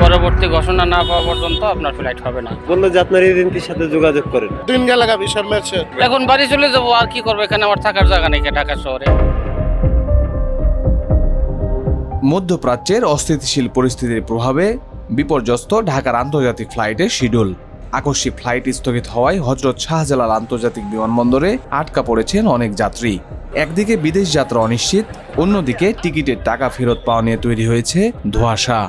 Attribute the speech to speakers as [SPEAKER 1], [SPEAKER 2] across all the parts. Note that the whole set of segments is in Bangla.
[SPEAKER 1] পরবর্তী ঘোষণা না পাওয়া পর্যন্ত আপনার ফ্লাইট হবে না।
[SPEAKER 2] বললো যে আপনার এজেন্সির সাথে যোগাযোগ করেন।
[SPEAKER 3] দিন গেল বিশাল ম্যাচ।
[SPEAKER 1] এখন বাড়ি চলে যাবো, আর কি করবো, এখানে আমার থাকার জায়গা নেই ঢাকা শহরে।
[SPEAKER 4] মধ্যপ্রাচ্যের অস্থিতিশীল পরিস্থিতির প্রভাবে বিপর্যস্ত ঢাকার আন্তর্জাতিক ফ্লাইটের শিডিউল। আকস্মিক ফ্লাইট স্থগিত হওয়ায় হযরত শাহজালাল আন্তর্জাতিক বিমানবন্দরে আটকা পড়েছেন অনেক যাত্রী। একদিকে বিদেশ যাত্রা অনিশ্চিত, অন্যদিকে টিকিটের টাকা ফেরত পাওয়া নিয়ে তৈরি হয়েছে ধোঁয়াশা।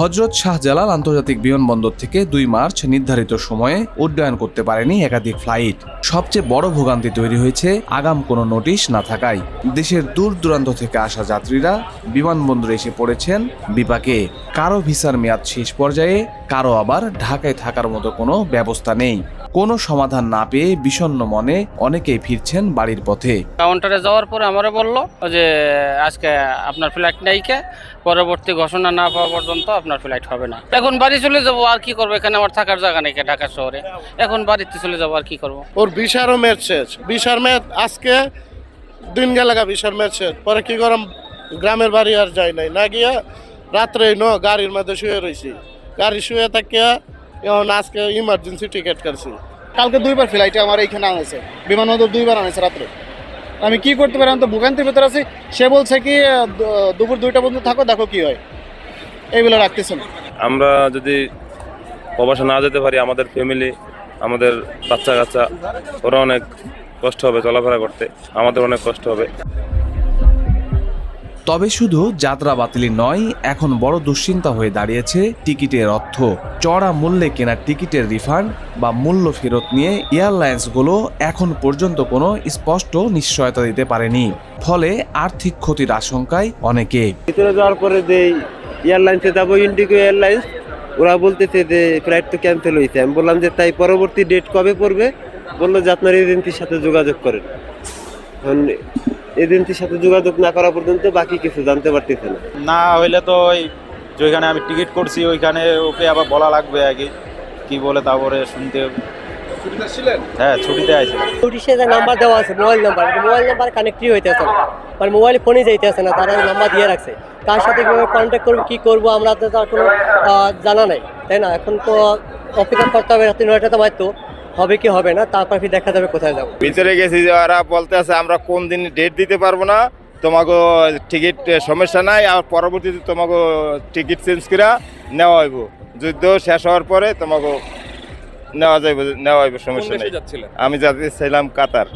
[SPEAKER 4] হযরত শাহজালাল আন্তর্জাতিক বিমানবন্দর থেকে 2 মার্চ নির্ধারিত সময়ে উড্ডয়ন করতে পারেনি একাধিক ফ্লাইট। সবচেয়ে বড় ভোগান্তি তৈরি হয়েছে আগাম কোনো নোটিশ না থাকায়। দেশের দূর দূরান্ত থেকে আসা যাত্রীরা বিমানবন্দরে এসে পড়েছেন বিপাকে। কারো ভিসার মেয়াদ শেষ পর্যায়ে, কারো আবার ঢাকায় থাকার মতো কোনো ব্যবস্থা নেই। কোনো সমাধান না পেয়ে বিষণ্ণ মনে অনেকেই ফিরছেন বাড়ির পথে।
[SPEAKER 1] কাউন্টারে যাওয়ার পরে আমারে বললো যে আজকে আপনার ফ্লাইট নেইকে, পরবর্তী ঘোষণা না পাওয়া পর্যন্ত আপনার ফ্লাইট হবে না। এখন বাড়ি চলে যাবো, আর কি করবো, এখানে আমার থাকার জায়গা নেই ঢাকা শহরে। এখন বাড়িতে চলে যাবো, আর কি করবো।
[SPEAKER 3] ওর বিশারও ম্যাচ শেষ। বিশার ম্যাচ আজকে দিন গেল বিশার ম্যাচ শেষ। পরে কি করম, গ্রামের বাড়ি আর যাই নাই, না গিয়া রাত্রে গাড়ির মধ্যে শুয়ে রয়েছি। গাড়ি শুয়ে থাকিয়া এখন আজকে ইমার্জেন্সি টিকিট কাটছি।
[SPEAKER 5] কালকে 2বার ফ্লাইটে আমার এইখানে আনেছে, বিমানবন্দর 2বার আনেছে রাত্রে। আমি কি করতে পারি, আমি তো ভোগান্তির ভেতরে আছি। সে বলছে কি দুপুর 2টা পর্যন্ত থাকো, দেখো কি হয়, এইগুলো রাখতেছে না।
[SPEAKER 6] আমরা যদি প্রবাসে না যেতে পারি, আমাদের ফ্যামিলি, আমাদের বাচ্চা কাচ্চা, ওরা অনেক কষ্ট হবে চলাফেরা করতে, আমাদের অনেক কষ্ট হবে।
[SPEAKER 4] তবে শুধু যাত্রা বাতিলই নয়, এখন বড় দুশ্চিন্তা হয়ে দাঁড়িয়েছে টিকিটের অর্থ। চড়া মূল্যে কেনা টিকিটের রিফান্ড বা মূল্য ফেরত নিয়ে এয়ারলাইন্সগুলো এখন পর্যন্ত কোনো স্পষ্ট নিশ্চয়তা দিতে পারেনি। ফলে আর্থিক ক্ষতির আশঙ্কায় অনেকে।
[SPEAKER 2] ভিতরে যাওয়ার পরে যে এয়ারলাইন্সে যাবো, ইন্ডিগো এয়ারলাইন্স, ওরা বলতেছে যে ফ্লাইট তো ক্যান্সেল হয়েছে। আমি বললাম যে তাই পরবর্তী ডেট কবে পড়বে? বললো যে আপনার এজেন্সির সাথে যোগাযোগ করেন। এখন এজেন্সির সাথে যোগাযোগ না করা পর্যন্ত বাকি কিছু জানতে পারতেছে না।
[SPEAKER 7] না হইলে তো ওই যেখানে আমি টিকিট করছি ওইখানে ওকে আবার বলা লাগবে আগে কি বলে, তারপরে শুনতে। হ্যাঁ, ছুটিতে আইছিলাম।
[SPEAKER 8] নোটিশে যে নাম্বার দেওয়া আছে, মোবাইল নাম্বার কানেক্টই হইতেছে না, মানে মোবাইলে ফোনে যাইতেছে না। তারা নাম্বার দিয়ে রাখছে, কার সাথে কীভাবে কন্ট্যাক্ট করবো, কী করবো, আমরা তো তার কোনো জানা নাই, তাই না? এখন তো অপেক্ষা করতে হবে, রাত্রি 9টাতে মারতো হবে কি হবে না, তারপর ফির দেখা যাবে কোথায় যাবো।
[SPEAKER 9] ভিতরে গেছি, ওরা বলতে আছে আমরা কোন দিন ডেট দিতে পারবো না, তোমাকে টিকিট সমস্যা নাই, আর পরবর্তীতে তোমাকে টিকিট চেঞ্জ করে নেওয়া হইব। যুদ্ধ শেষ হওয়ার পরে তোমাকে নেওয়া হইব, সমস্যা নেই। আমি যাচ্ছিলাম কাতার।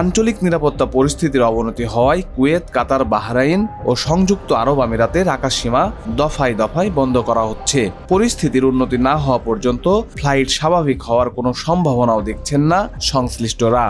[SPEAKER 4] আঞ্চলিক নিরাপত্তা পরিস্থিতির অবনতি হওয়ায় কুয়েত, কাতার, বাহরাইন ও সংযুক্ত আরব আমিরাতের আকাশসীমা দফায় দফায় বন্ধ করা হচ্ছে। পরিস্থিতির উন্নতি না হওয়া পর্যন্ত ফ্লাইট স্বাভাবিক হওয়ার কোনো সম্ভাবনাও দেখছেন না সংশ্লিষ্টরা।